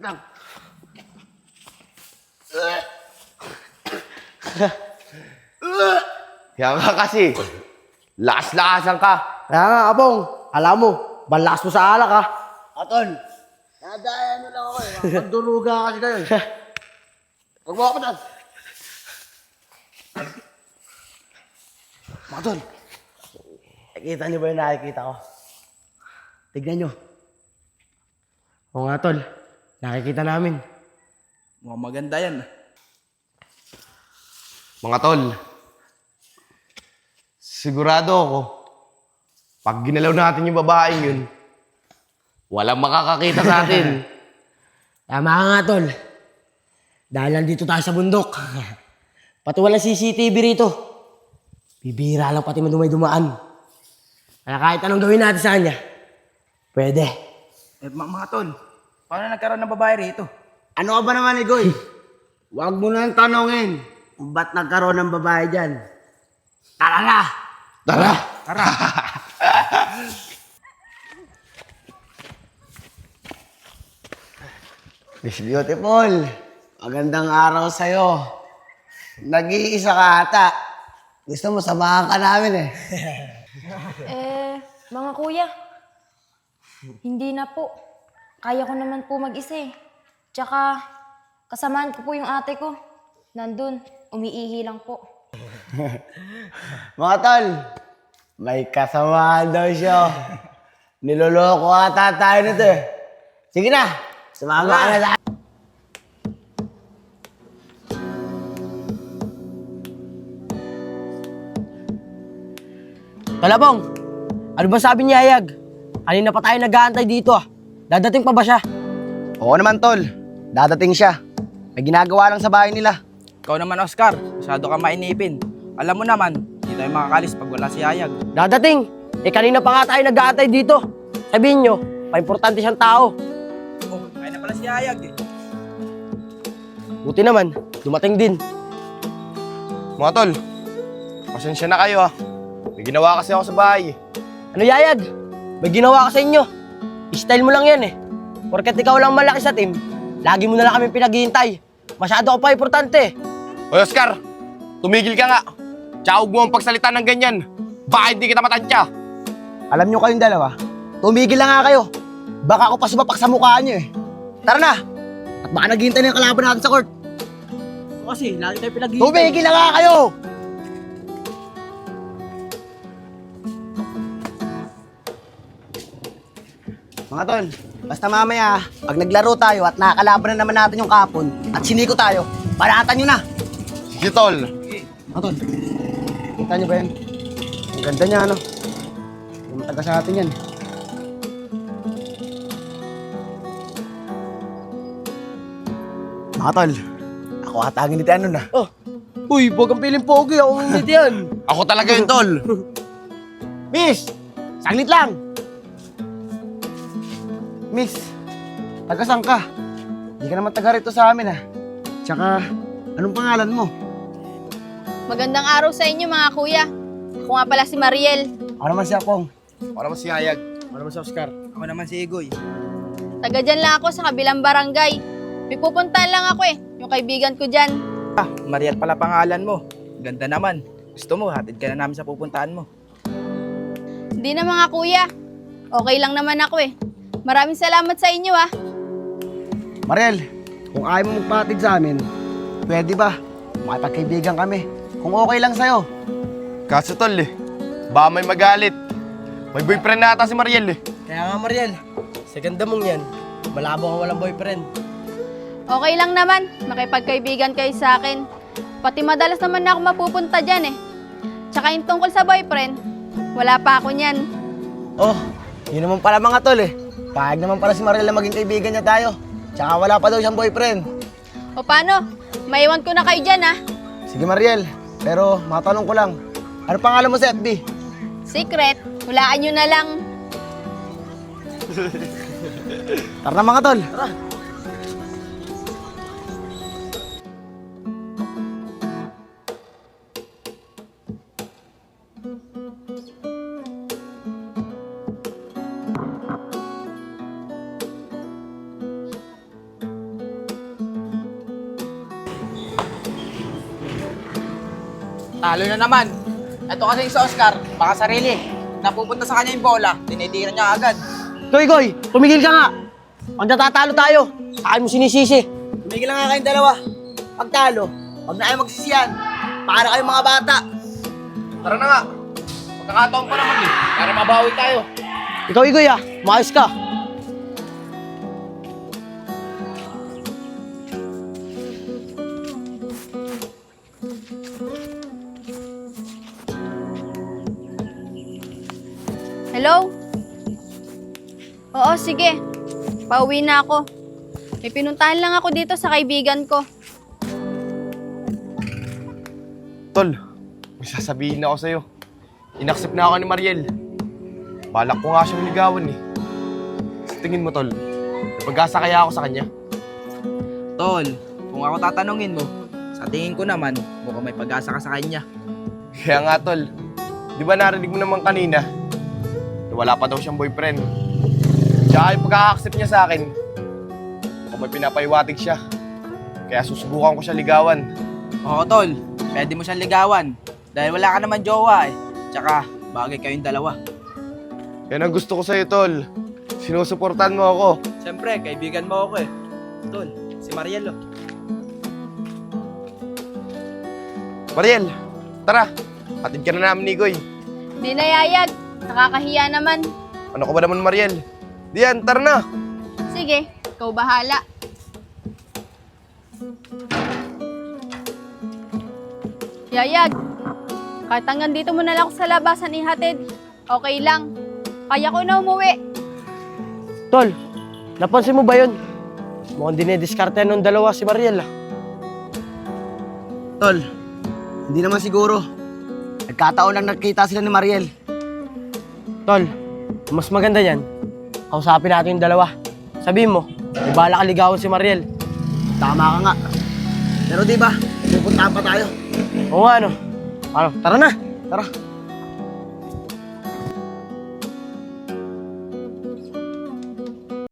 lang. Kaya nga kasi, lakas-lakasan ka. Kaya nga, Abong, alam mo, balakas mo sa alak ha. Atol, nadaya nyo lang ako eh. Magduruga kasi kayo eh. Huwag mo ako pa. Mga tol, nakikita niyo ba yung nakikita ko? Tignan niyo. Oo nga tol, nakikita namin. Mukhang maganda yan. Mga tol, sigurado ako, pag ginalaw natin yung babaeng yun, walang makakakita sa atin. Tama ka nga tol. Dahil nandito tayo sa bundok. Pati walang CCTV rito. Bibihira lang pati man dumaan. Kaya kahit anong gawin natin sa kanya, pwede. Mga tol, paano nagkaroon ng babae rito? Ano ka ba naman, Igoy? Huwag mo nang tanongin kung ba't nagkaroon ng babae dyan. Tara na! Tara! Miss Beautiful, magandang araw sa'yo. Nag-iisa ka ata. Gusto mo samahan ka namin eh. Mga kuya, hindi na po. Kaya ko naman po mag-isa eh. Tsaka, kasamahan ko po yung ate ko. Nandun, umiihi lang po. Mga tol, may kasamahan daw siya. Niloloko ata tayo nito eh. Sige na, sumama ka na sa... Talabong, ano ba sabi ni Ayag? Kanina pa tayo nag-aantay dito ah. Dadating pa ba siya? Oo naman tol, dadating siya. May ginagawa lang sa bahay nila. Ikaw naman, Oscar, masyado ka mainipin. Alam mo naman, hindi tayo makakalis pag wala si Ayag. Dadating! Kanina pa nga tayo nag-aantay dito. Sabihin nyo, pa-importante siyang tao. Oh, kaya na pala si Ayag eh. Buti naman, dumating din. Mga tol, pasensya na kayo ah. May ginawa kasi ako sa bahay. Ano Yayag? May ginawa ka sa inyo. Style mo lang yan eh. Porket ikaw lang malaki sa team, lagi mo na lang kami pinaghihintay. Masyado ka pa importante. Hoy Oscar, tumigil ka nga. Tsaka huwag mo ang pagsalita ng ganyan. Baka hindi kita matansya. Alam nyo kayong dalawa, tumigil lang nga kayo. Baka ako pa sumapak sa mukha nyo eh. Tara na! At baka naghihintay na yung kalaban natin sa court. Kasi, lagi tayo pinaghihintay. Tumigil lang nga kayo! Mga tol, basta mamaya, pag naglaro tayo at nakakalaban na naman natin yung kapon at siniko tayo, banatan nyo na! Sige tol. Mga tol, kita nyo ba yan? Ang ganda niya, ano? Yung mataga sa atin yan. Mga tol, ako ata ang initian nun ah. Oh, uy, huwag kang piling pogi. Ako ang hindi yan. Ako talaga yun tol. Miss! Saglit lang! Miss, taga saan ka? Hindi ka naman taga rito sa amin ah. Tsaka, anong pangalan mo? Magandang araw sa inyo mga kuya. Ako nga pala si Mariel. Ako naman si Apong. Ako naman si Hayag. Ano naman si Oscar? Ako naman si Igoy. Taga dyan lang ako sa kabilang barangay. May pupuntahan lang ako eh, yung kaibigan ko dyan. Ah, Mariel pala pangalan mo. Ganda naman. Gusto mo, hatid ka na namin sa pupuntahan mo. Hindi na mga kuya. Okay lang naman ako eh. Maraming salamat sa inyo ah. Mariel, kung ayaw mo magpatid sa amin, pwede ba? Makipagkaibigan kami. Kung okay lang sa'yo. Kaso tol eh, baka may magalit. May boyfriend na ata si Mariel eh. Kaya nga Mariel, sa ganda mong yan, malabo kang walang boyfriend. Okay lang naman, makipagkaibigan kayo sa akin. Pati madalas naman na ako mapupunta dyan eh. Tsaka yung tungkol sa boyfriend, wala pa ako niyan. Oh, yun naman pala mga tol eh. Pahag naman pala si Mariel na maging kaibigan niya tayo. Tsaka wala pa daw siyang boyfriend. O paano? Maiwan ko na kayo dyan ah. Sige Mariel, pero matanong ko lang. Ano pangalan mo sa FB? Secret, hulaan nyo na lang. Tara na mga tol. Tara. Talo na naman. Ito kasi sa Oscar, baka sarili. Napupunta sa kanya yung bola, tinitira niya agad. Goy, tumigil ka nga. Pag natatalo tayo, saan mo sinisisi? Tumigil lang nga kayong dalawa. Pag talo, huwag na kayo magsisiyan. Para kayong mga bata. Tara na nga. Magkakataon pa naman eh. Para mabawi tayo. Ikaw, Igoy maayos ka. Hello? Oo, sige. Pauwi na ako. May pinuntahan lang ako dito sa kaibigan ko. Tol, may sasabihin ako sa'yo. Inaccept na ako ni Mariel. Balak ko nga siyang ligawan eh. Sa tingin mo, Tol, may pag-asa kaya ako sa kanya? Tol, kung ako tatanungin mo, sa tingin ko naman, mukhang may pag-asa ka sa kanya. Kaya nga, Tol, di ba narinig mo naman kanina na wala pa daw siyang boyfriend? Tsaka yung pagkaka-accept niya sa akin, mukhang may pinapaiwatig siya. Kaya susubukan ko siya ligawan. Oo, Tol, pwede mo siyang ligawan. Dahil wala ka naman jowa eh. Tsaka, bagay kayong dalawa. Yan ang gusto ko sa'yo, Tol. Sinusuportan mo ako. Siyempre, kaibigan mo ako eh. Tol, si Mariel oh. Mariel, tara. Hatid ka na namin ni Goy. Di na yayag. Nakakahiya naman. Ano ka ba naman, Mariel? Diyan, tara na. Sige, ikaw bahala. Yayag, kahit hanggang dito mo na lang ako sa labasan ihatid. Okay lang. Kaya ko na umuwi. Tol, napansin mo ba yun? Mukhang dinediskarte nung dalawa si Mariel Tol, hindi naman siguro. Nagkataon lang nakita sila ni Mariel. Tol, mas maganda yan. Kausapin natin yung dalawa. Sabihin mo, may bala ka ligawan si Mariel. Tama ka nga. Pero di ba, pupuntahan pa tayo. Oo nga, ano? Tara na. Tara.